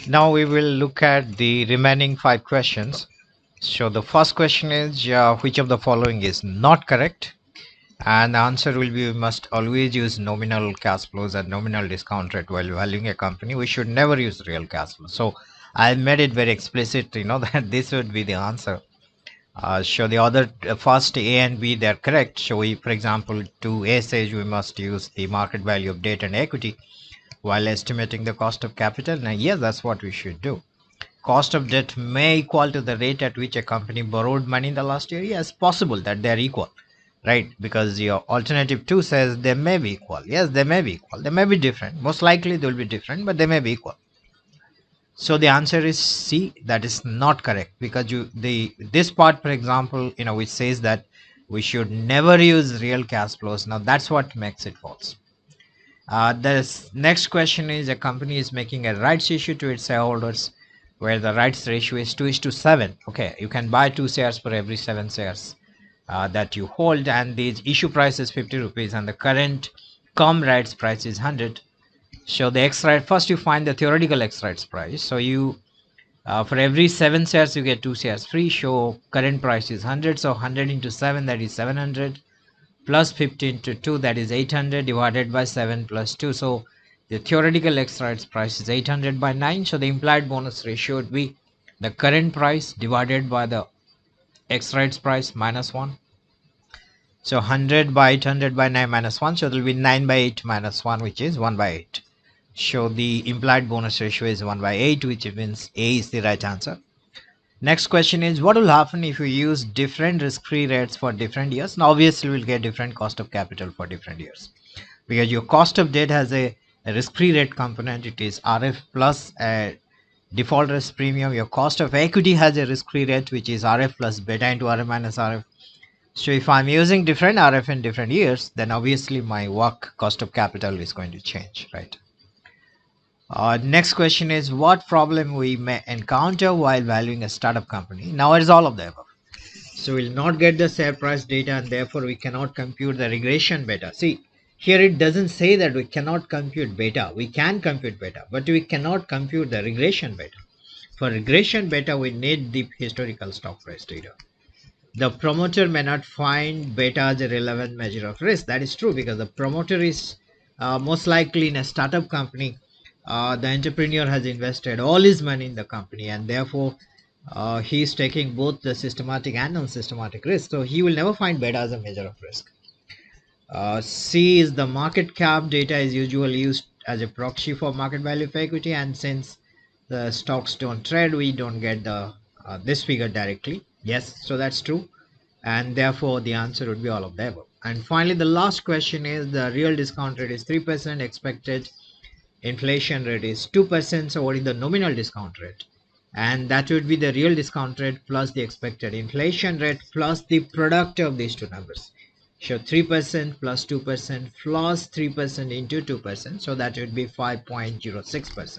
Now we will look at the remaining 5 questions. So the first question is which of the following is not correct? And the answer will be we must always use nominal cash flows and nominal discount rate while valuing a company. We should never use real cash flow. So I made it very explicit, that this would be the answer. So the other first A and B, they're correct. So we, for example, to A says we must use the market value of debt and equity while estimating the cost of capital. Now, yes, that's what we should do. Cost of debt may equal to the rate at which a company borrowed money in the last year. Yes, possible that they're equal, right? Because your alternative 2 says they may be equal. Yes, they may be equal. They may be different. Most likely they will be different, but they may be equal. So the answer is C. That is not correct, because this part, for example, which says that we should never use real cash flows. Now that's what makes it false. The next question is, a company is making a rights issue to its shareholders where the rights ratio is 2:7. Okay, you can buy 2 shares for every 7 shares that you hold, and the issue price is 50 rupees and the current com rights price is 100. So the X right, first you find the theoretical X rights price. So you for every 7 shares you get 2 shares free. So current price is 100. So 100 into 7, that is 700, plus 15 to 2, that is 800, divided by 7 plus 2. So the theoretical X rights price is 800 by 9. So the implied bonus ratio would be the current price divided by the X rights price minus 1. So 100 by 800 by 9 minus 1. So it will be 9 by 8 minus 1, which is 1 by 8. So the implied bonus ratio is 1 by 8, which means A is the right answer. Next question is, what will happen if you use different risk-free rates for different years? Now obviously we'll get different cost of capital for different years, because your cost of debt has a risk-free rate component. It is RF plus a default risk premium. Your cost of equity has a risk-free rate, which is RF plus beta into RF minus RF. So if I'm using different RF in different years, then obviously my work cost of capital is going to change, right? Next question is, what problem we may encounter while valuing a startup company? Now it is all of the above. So we'll not get the share price data, and therefore we cannot compute the regression beta. See, here it doesn't say that we cannot compute beta. We can compute beta, but we cannot compute the regression beta. For regression beta, we need the historical stock price data. The promoter may not find beta as a relevant measure of risk. That is true, because the promoter is most likely in a startup company. The entrepreneur has invested all his money in the company, and therefore he is taking both the systematic and non-systematic risk. So he will never find beta as a measure of risk. C is the market cap data is usually used as a proxy for market value of equity, and since the stocks don't trade, we don't get the this figure directly. Yes, so that's true, and therefore the answer would be all of the above. And finally, the last question is, the real discount rate is 3%, expected inflation rate is 2%. So what is the nominal discount rate? And that would be the real discount rate plus the expected inflation rate plus the product of these two numbers. So 3% plus 2% plus 3% into 2%. So that would be 5.06%.